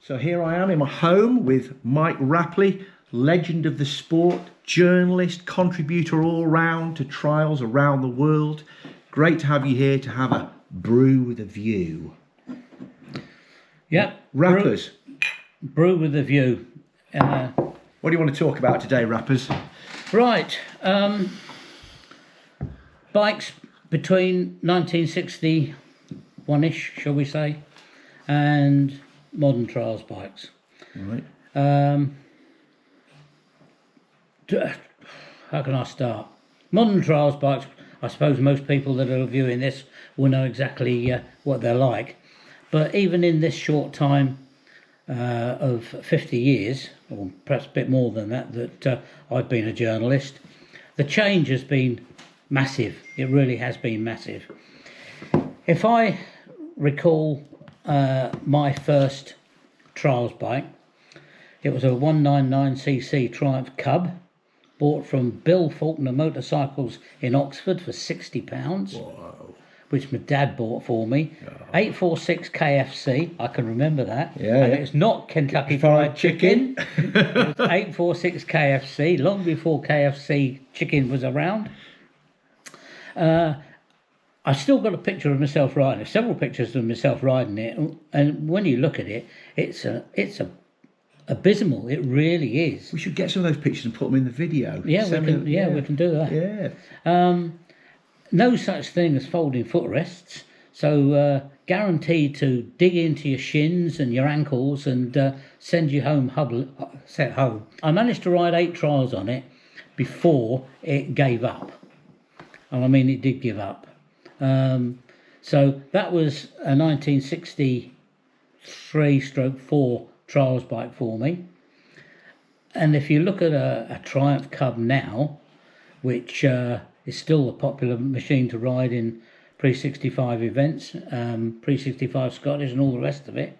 So here I am in my home with Mike Rapley, legend of the sport, journalist, contributor all round to trials around the world. Great to have you here to have a brew with a view. Yeah, Rappers. Brew with a view. What do you want to talk about today, rappers? Right, bikes between 1961-ish, shall we say, and modern trials bikes. Right. How can I start? Modern trials bikes, I suppose most people that are viewing this will know exactly what they're like. But even in this short time of 50 years, or perhaps a bit more than that, I've been a journalist, the change has been massive. It really has been massive. If I recall my first trials bike, it was a 199cc Triumph Cub, bought from Bill Faulkner Motorcycles in Oxford for £60. Whoa. Which my dad bought for me. Oh. 846 KFC, I can remember that. Yeah, and yeah. it's not Kentucky Fried Chicken. It was 846 KFC, long before KFC chicken was around. I still got a picture of myself riding it, several pictures of myself riding it, and when you look at it, it's abysmal. It really is. We should get some of those pictures and put them in the video. Yeah, we can do that. Yeah. No such thing as folding footrests, so guaranteed to dig into your shins and your ankles and send you home set home. I managed to ride 8 trials on it before it gave up, and I mean it did give up. So that was a 1963/4 trials bike for me. And if you look at a Triumph Cub now, which is still a popular machine to ride in pre-65 events, pre-65 Scottish and all the rest of it,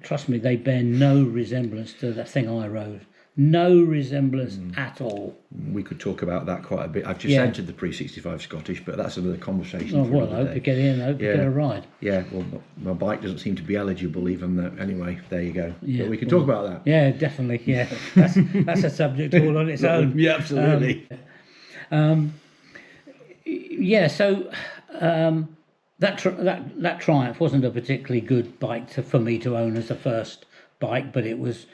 trust me, they bear no resemblance to the thing I rode. No resemblance at all. We could talk about that quite a bit. I've just entered the pre-65 Scottish, but that's another conversation. Oh, well, I hope you get in. I hope you get a ride. Yeah, well, my bike doesn't seem to be eligible even though, anyway, there you go. Yeah, but we can talk about that. Yeah, definitely, yeah. That's a subject all on its own. Yeah, absolutely. So that Triumph wasn't a particularly good bike for me to own as a first bike, but it was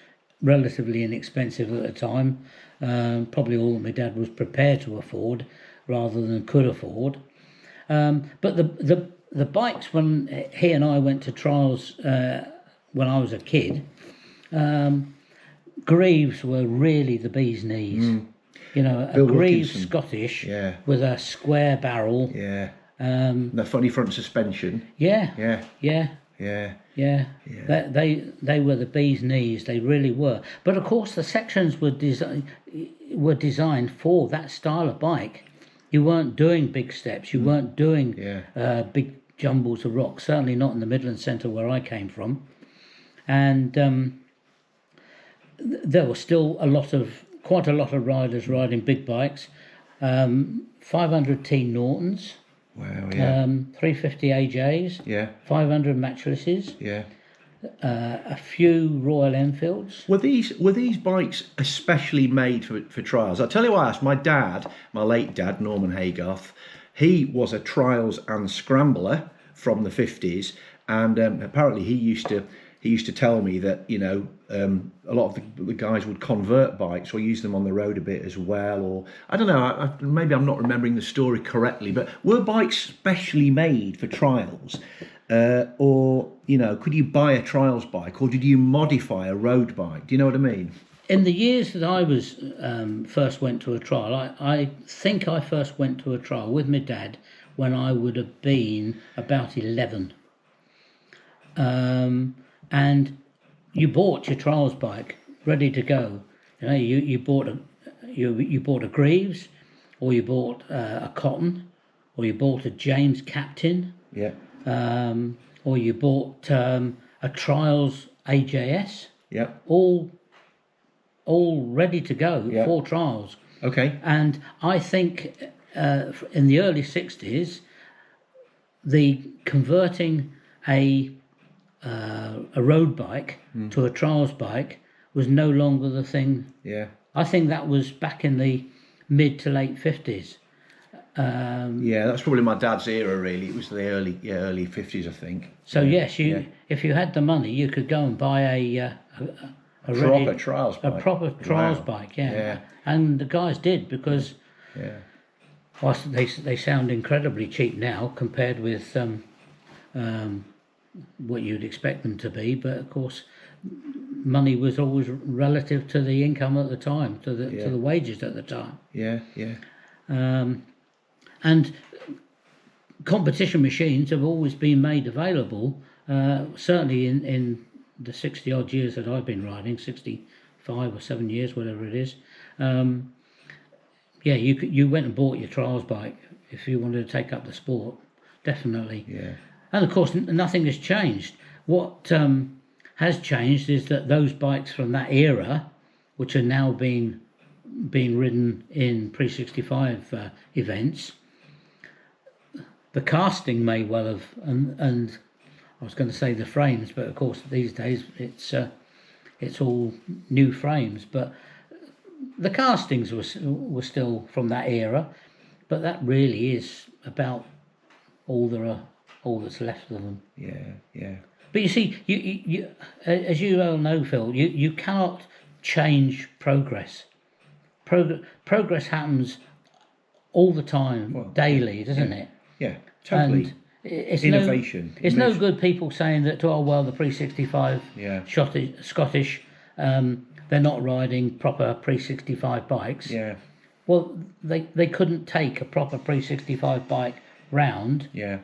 relatively inexpensive at the time, probably all that my dad was prepared to afford rather than could afford. But the bikes, when he and I went to trials when I was a kid, Greaves were really the bee's knees. You know, a Greaves Scottish with a square barrel. Yeah. The funny front suspension. Yeah. They were the bee's knees. They really were. But of course, the sections were designed for that style of bike. You weren't doing big steps. You weren't doing big jumbles of rock. Certainly not in the Midland Centre where I came from. And there was still quite a lot of riders riding big bikes. 500T Nortons. Wow, yeah. 350 AJs. Yeah. 500 mattresses. Yeah. A few Royal Enfields. Were these bikes especially made for trials? I'll tell you why I asked. My dad, my late dad, Norman Haygarth, he was a trials and scrambler from the 50s, and apparently he used to tell me that, you know, a lot of the guys would convert bikes or use them on the road a bit as well, or I don't know, maybe I'm not remembering the story correctly, but were bikes specially made for trials? Or, you know, could you buy a trials bike, or did you modify a road bike? Do you know what I mean? In the years that I was first went to a trial, I think I first went to a trial with my dad when I would have been about 11. And you bought your trials bike ready to go. You know, you bought a Greaves, or you bought a Cotton, or you bought a James Captain. Yeah. Or you bought a trials AJS. Yeah. All ready to go for trials. Okay. And I think in the early 60s, the converting a a road bike to a trials bike was no longer the thing. Yeah. I think that was back in the mid to late 50s. Yeah, that's probably my dad's era. Really, it was the early 50s, I think. So yes, if you had the money, you could go and buy a proper trials bike. a proper trials Wow. bike. Yeah, and the guys did, because whilst they sound incredibly cheap now compared with what you'd expect them to be, but of course, money was always relative to the income at the time, to the wages at the time. Yeah, yeah. And competition machines have always been made available, certainly in the 60 odd years that I've been riding, 65 or 7 years, whatever it is. You went and bought your trials bike if you wanted to take up the sport, definitely. Yeah. And of course, nothing has changed. What has changed is that those bikes from that era, which are now being ridden in pre-65 events, the casting may well have, and I was going to say the frames, but of course these days it's all new frames. But the castings were still from that era, but that really is about all that's left of them. Yeah, yeah. But you see, you as you well know, Phil, you cannot change progress. Progress happens all the time, daily, doesn't it? Yeah, totally. And it's innovation. It's no good people saying that, oh well, the pre-65 Scottish, they're not riding proper pre-65 bikes. Yeah. Well, they couldn't take a proper pre-65 bike round. Yeah.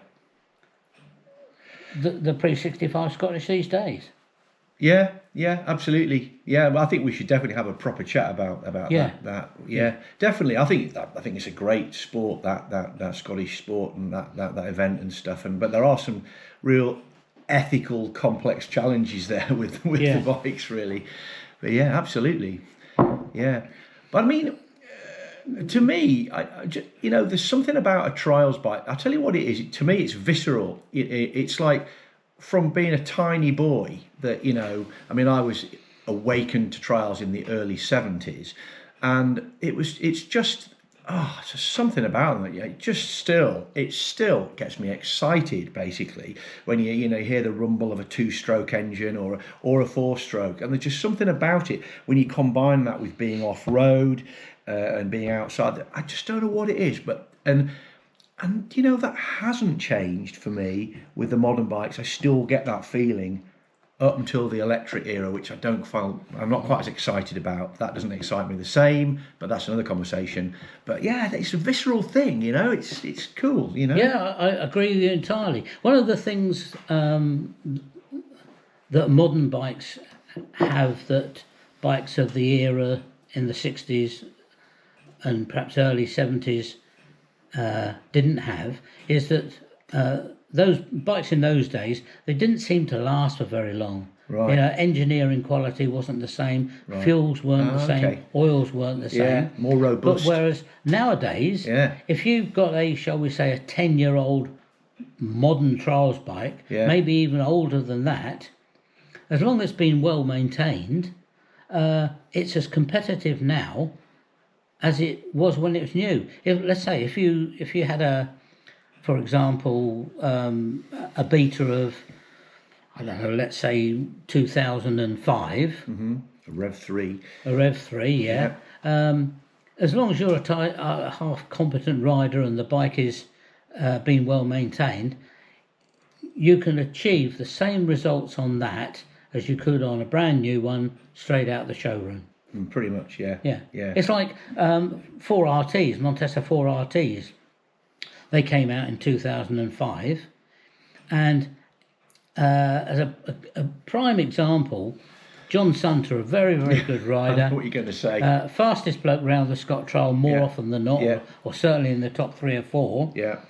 The pre-65 Scottish these days. Yeah, yeah, absolutely. Yeah, but I think we should definitely have a proper chat about that. Yeah, definitely. I think it's a great sport, that Scottish sport, and that event and stuff. But there are some real ethical, complex challenges there with the bikes, really. But yeah, absolutely. Yeah, but I mean, to me, there's something about a trials bike. I'll tell you what it is. To me, it's visceral. It's like, from being a tiny boy, that I was awakened to trials in the early 70s, and it's just something about them. It still gets me excited, basically, when you hear the rumble of a 2-stroke engine or a 4-stroke, and there's just something about it when you combine that with being off road and being outside. I just don't know what it is, and that hasn't changed for me with the modern bikes. I still get that feeling up until the electric era, which I'm not quite as excited about. That doesn't excite me the same, but that's another conversation. But yeah, it's a visceral thing, it's cool, Yeah, I agree with you entirely. One of the things that modern bikes have that bikes of the era in the 60s and perhaps early 70s didn't have, is that those bikes in those days, they didn't seem to last for very long. Right. Engineering quality wasn't the same. Right. Fuels weren't the same. Oils weren't the same. Yeah, more robust. But whereas nowadays, if you've got shall we say, a 10-year-old modern trials bike, maybe even older than that, as long as it's been well maintained, it's as competitive now as it was when it was new. Let's say if you had for example, a beta of, I don't know, let's say 2005. Mm-hmm. A Rev 3. A Rev 3, yeah. As long as you're a half competent rider and the bike is being well maintained, you can achieve the same results on that as you could on a brand new one straight out the showroom. Pretty much, yeah. It's like 4 RTs, Montesa 4 RTs. They came out in 2005, and as a prime example, John Sunter, a very, very good rider. I know what you're going to say. Fastest bloke round the Scott Trial more often than not, or certainly in the top 3 or 4. Yeah.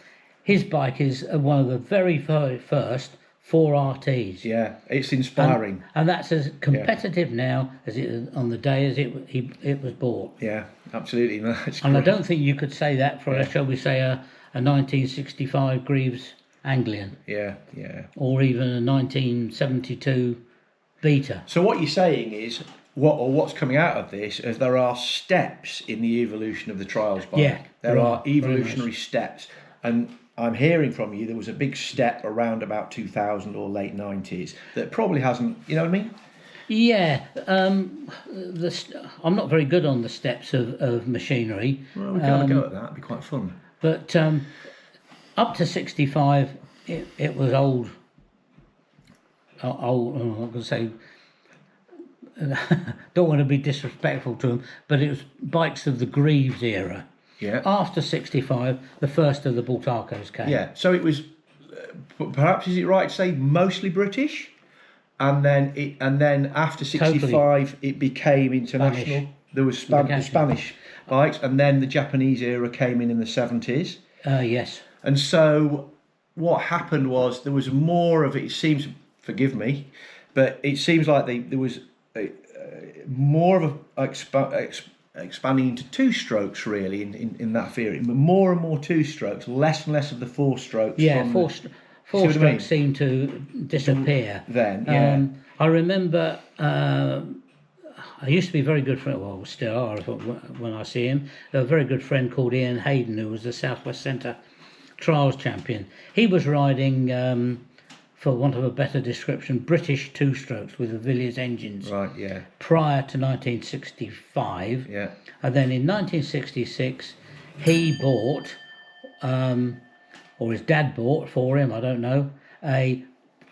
His bike is one of the very, very first 4 RTs. Yeah, it's inspiring. And that's as competitive now as it on the day as it was bought. Yeah, absolutely. No, and I don't think you could say that for, shall we say, a 1965 Greaves Anglian, Yeah, yeah. or even a 1972 Beta. So what you're saying is, what's coming out of this is there are steps in the evolution of the trials bike. Yeah, there there are are. evolutionary steps, and I'm hearing from you there was a big step around about 2000 or late 90s that probably hasn't. You know what I mean? Yeah, I'm not very good on the steps of machinery, Well, we can have a go at that. It'd be quite fun. but up to 65, it was old. I'm going to say, don't want to be disrespectful to them, but it was bikes of the Greaves era. Yeah. After 65, the first of the Bultacos came. Yeah. So it was, perhaps is it right to say mostly British, and then after 65 it became international. Spanish. There was the Spanish bikes, and then the Japanese era came in the 70s. Yes. And so what happened was there was more of it. It seems, forgive me, but it seems like there was more of expanding into two strokes really in that theory. More and more two strokes, less and less of the four strokes. Yeah, four strokes seem to disappear. Then, yeah. I remember I used to be very good friend, well, still are when I see him, a very good friend called Ian Hayden, who was the South West Centre Trials champion. He was riding, for want of a better description, British two-strokes with the Villiers engines. Right, yeah. Prior to 1965. Yeah. And then in 1966, he bought, or his dad bought for him, I don't know, a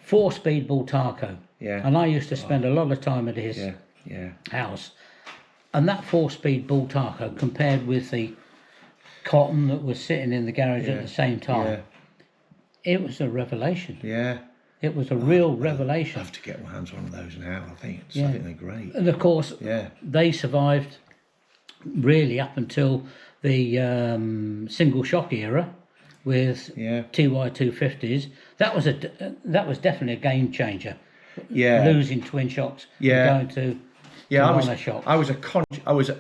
4-speed Bultaco. Yeah. And I used to spend a lot of time at his house. And that 4-speed Bultaco, compared with the Cotton that was sitting in the garage at the same time, it was a revelation. Yeah. It was a real revelation. I'd love to get my hands on those now. I think they're great. And of course, they survived really up until the single shock era with TY250s. That was definitely a game changer. Yeah. Losing twin shocks. Yeah. Going to monoshocks. I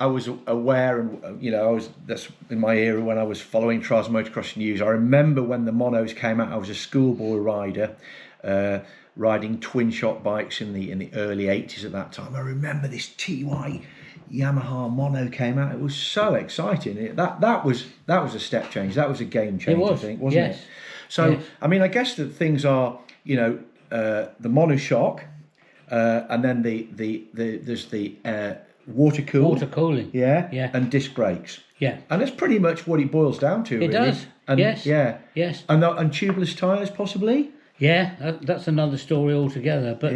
was aware, and that's in my era when I was following trials motocross news. I remember when the monos came out. I was a schoolboy rider, riding twin shock bikes in the early 80s at that time. I remember this TY Yamaha mono came out. It was so exciting. That was a step change. That was a game change. I think, wasn't it? So I mean, I guess that things are, the monoshock. And then there's the water cooling, and disc brakes, and that's pretty much what it boils down to. It does, and, yes, and tubeless tyres possibly. Yeah, that's another story altogether. But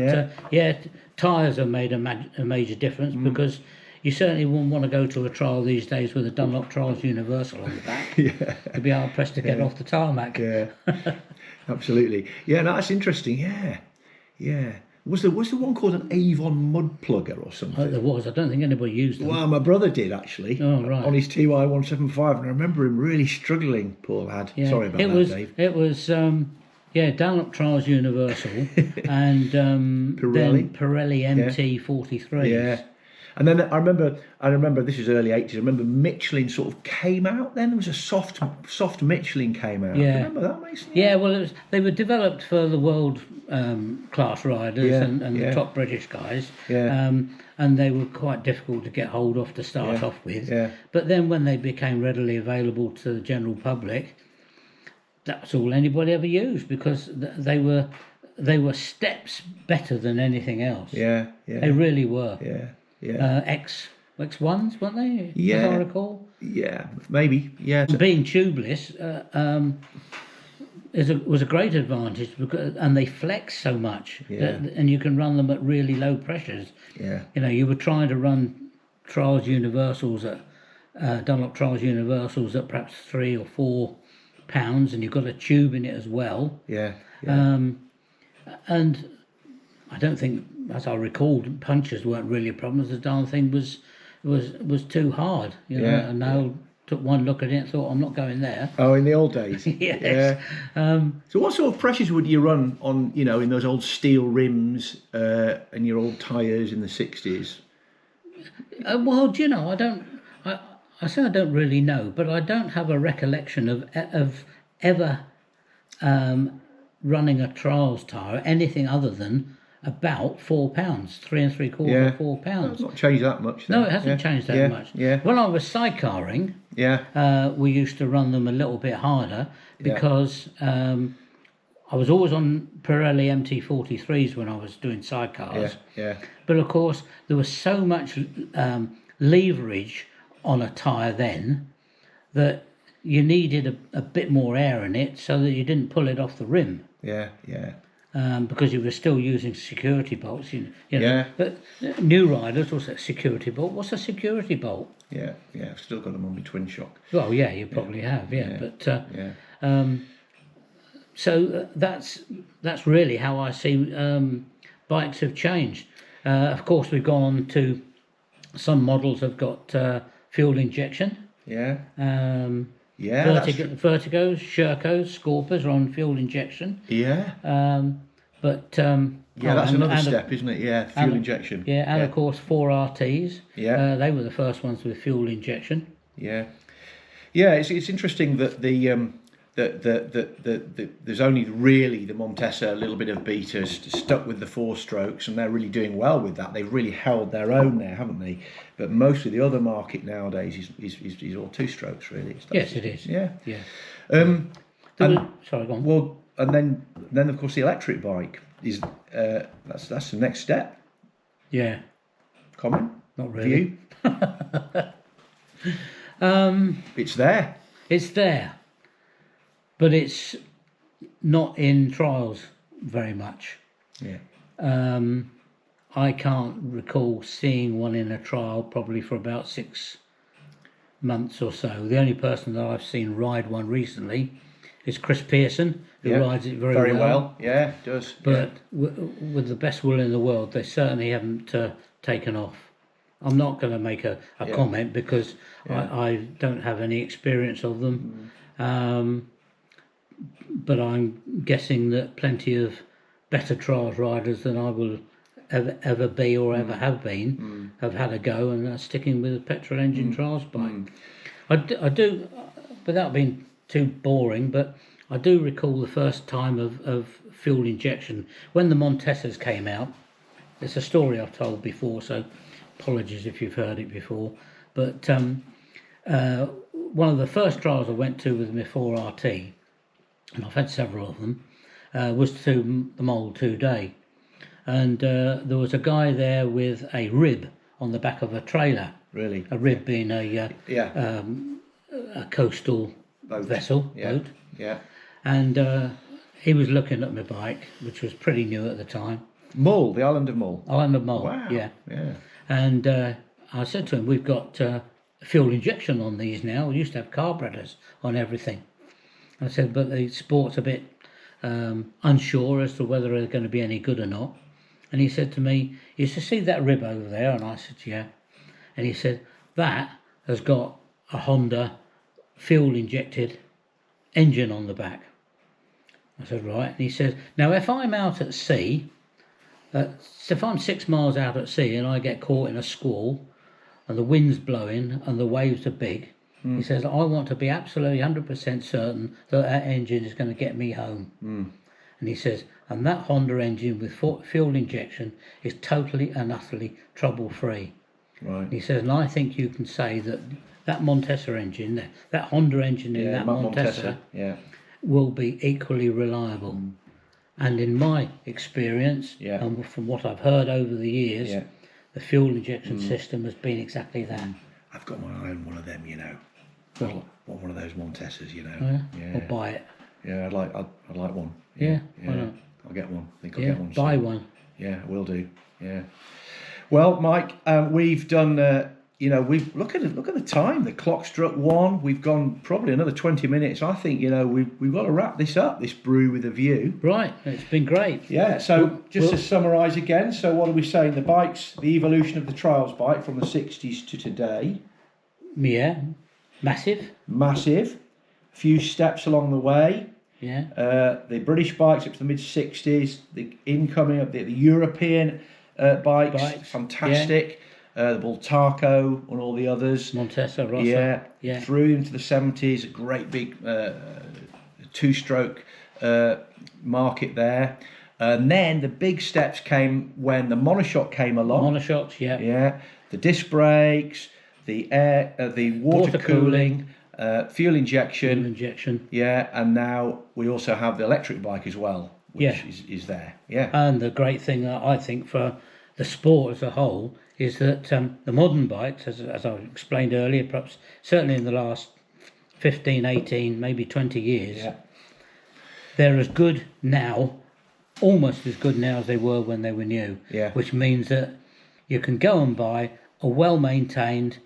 tyres have made a major difference because you certainly wouldn't want to go to a trial these days with a Dunlop Trials Universal on the back. To be hard pressed to get off the tarmac. Yeah, absolutely. Yeah, no, that's interesting. Yeah. Was there one called an Avon mud plugger or something? Oh, there was. I don't think anybody used them. Well, my brother did actually. Oh, right. On his TY175, and I remember him really struggling. Poor lad. Yeah. Sorry about that, Dave. It was Dunlop Trials Universal and Pirelli. then Pirelli MT43s. Yeah. And then I remember this was early 80s. I remember Michelin sort of came out then. There was a soft Michelin came out. Yeah. Do you remember that, Mason? Yeah, well, they were developed for the world class riders and the top British guys. Yeah. And they were quite difficult to get hold of to start off with. Yeah. But then when they became readily available to the general public, that's all anybody ever used because they were steps better than anything else. Yeah. They really were. Yeah. X1s, weren't they? Yeah. As I recall. Yeah, maybe. Yeah. Being tubeless was a great advantage and they flex so much, and you can run them at really low pressures. Yeah. You were trying to run Trials Universals at Dunlop Trials Universals at perhaps 3 or 4 pounds, and you've got a tube in it as well. Yeah. And I don't think, as I recall, punches weren't really a problem. The darn thing was too hard. And now took one look at it and thought, I'm not going there. Oh, in the old days. Yes. Yeah. So what sort of pressures would you run on, in those old steel rims and your old tyres in the 60s? Well, do you know, I say I don't really know, but I don't have a recollection of ever running a trials tyre, anything other than about £4, 3¾ Yeah. £4. It's not changed that much. No, then. it hasn't changed that Yeah. much. Yeah. When I was sidecarring, we used to run them a little bit harder because I was always on Pirelli MT43s when I was doing sidecars. Yeah. But of course, there was so much leverage on a tyre then that you needed a bit more air in it so that you didn't pull it off the rim. Yeah. Because you were still using security bolts. You know. But new riders will say security bolt. What's a security bolt? Yeah. I've still got them on my twin shock. Well, yeah, you probably have, yeah. But so that's really how I see bikes have changed. Of course, we've gone on to some models have got fuel injection. Yeah. Vertigos, Shercos, Scorpers are on fuel injection. Yeah. That's another step, isn't it? Yeah, fuel injection. Yeah, and of course 4RTs. Yeah. They were the first ones with fuel injection. Yeah. It's interesting that there's only really the Montesa, a little bit of beta stuck with the 4 strokes, and they're really doing well with that. They've really held their own there, haven't they? But most of the other market nowadays is all 2 strokes, really. Yes, it is. Yeah. Sorry, go on. Well, and then of course the electric bike is that's the next step. Yeah. Comment? Not really. View? It's there. It's there. But it's not in trials very much. Yeah. I can't recall seeing one in a trial probably for about 6 months or so. The only person that I've seen ride one recently is Chris Pearson, who rides it very well. Yeah, it does. But with the best will in the world, they certainly haven't taken off. I'm not going to make a comment because I don't have any experience of them. But I'm guessing that plenty of better trials riders than I will ever be or ever have been have had a go and are sticking with a petrol engine trials bike. I do, without being too boring, but I do recall the first time of fuel injection when the Montesas came out. It's a story I've told before, so apologies if you've heard it before. But one of the first trials I went to with my 4RT, and I've had several of them, was to the Mole 2-day. And there was a guy there with a rib on the back of a trailer. Really? A rib being a coastal vessel, boat. Yeah. And he was looking at my bike, which was pretty new at the time. Mull, the island of Mull. Island of Mull, Wow. yeah. Yeah. And I said to him, we've got fuel injection on these now. We used to have carburetors on everything. I said, but the sport's a bit unsure as to whether they're going to be any good or not. And he said to me, you should see that rib over there? And I said, yeah. And he said, that has got a Honda fuel-injected engine on the back. I said, right. And he says, now if I'm out at sea, if I'm 6 miles out at sea and I get caught in a squall and the wind's blowing and the waves are big, he says, I want to be absolutely 100% certain that that engine is going to get me home. And he says, and that Honda engine with fuel injection is totally and utterly trouble-free. Right. And he says, and I think you can say that that Montesa engine, that Honda engine in that Montesa will be equally reliable. And in my experience, and from what I've heard over the years, the fuel injection system has been exactly that. I've got my eye on one of them, you know. Well, One of those Montesas, you know. Or buy it. Yeah, I'd like one. Yeah. Why not? I'll get one. I think I'll get one. Buy one. Yeah, I will do. Yeah. Well, Mike, we've done. We've look at the time. The clock struck 1. We've gone probably another 20 minutes. I think we've got to wrap this up. This brew with a view. Right. It's been great. Yeah. So just to summarise again. So what are we saying? The bikes, the evolution of the trials bike from the 60s to today. Yeah. Massive. A few steps along the way. Yeah. The British bikes up to the mid 60s. The incoming of the European bikes. Fantastic. The Bultaco and all the others. Montesa, Rossa. Yeah. Through into the 70s, a great big 2-stroke market there. And then the big steps came when the monoshock came along. Monoshocks, yeah. Yeah, the disc brakes, the air, the water cooling, fuel injection. Fuel injection. Yeah, and now we also have the electric bike as well, which is there. Yeah. And the great thing that I think for the sport as a whole is that the modern bikes, as I explained earlier, perhaps certainly in the last 15, 18, maybe 20 years, they're as good now, almost as good now as they were when they were new. Yeah. Which means that you can go and buy a well-maintained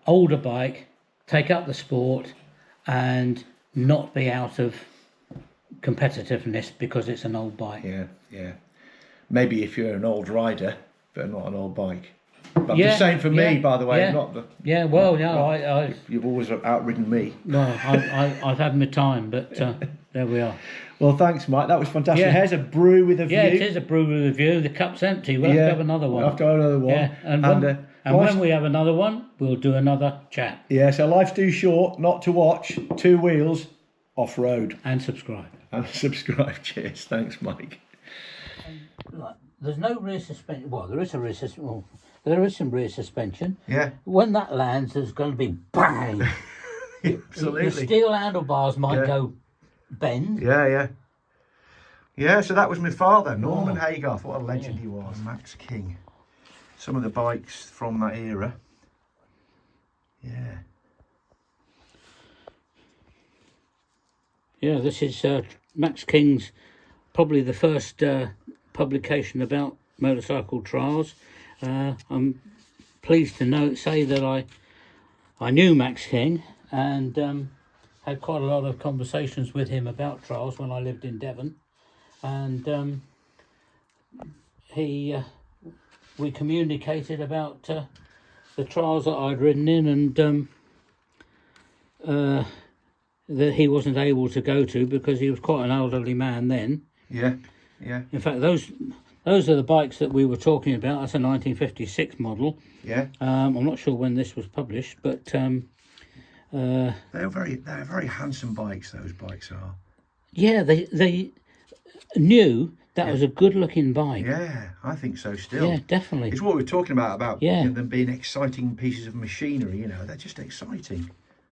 older bike, take up the sport, and not be out of competitiveness because it's an old bike. Yeah. Maybe if you're an old rider, but not an old bike. But I'm just saying for me, by the way, not the. Yeah, well, no, you've always outridden me. Well, I've had my time, but there we are. Well, thanks, Mike. That was fantastic. Here's a brew with a view. Yeah, it is a brew with a view. The cup's empty. We'll have to have another one. We'll have to have another one. Yeah, and when we have another one, we'll do another chat. Yeah, so life's too short not to watch Two Wheels Off-Road. And subscribe. Cheers. Thanks, Mike. There's no rear suspension. Well, there is a rear suspension. Well, there is some rear suspension. Yeah. When that lands, there's going to be bang. Absolutely. The steel handlebars might go bend. Yeah. Yeah, so that was my father, Norman Haygarth. What a legend he was. Max King. Some of the bikes from that era. Yeah. Yeah, this is Max King's, probably the first publication about motorcycle trials. I'm pleased to say that I knew Max King and had quite a lot of conversations with him about trials when I lived in Devon, and we communicated about the trials that I'd ridden in, and that he wasn't able to go to because he was quite an elderly man then. Yeah. In fact, those are the bikes that we were talking about. That's a 1956 model. Yeah. I'm not sure when this was published, but they're very handsome bikes. Those bikes are. Yeah, they knew that was a good-looking bike. Yeah, I think so. Still. Yeah, definitely. It's what we're talking about them being exciting pieces of machinery. They're just exciting.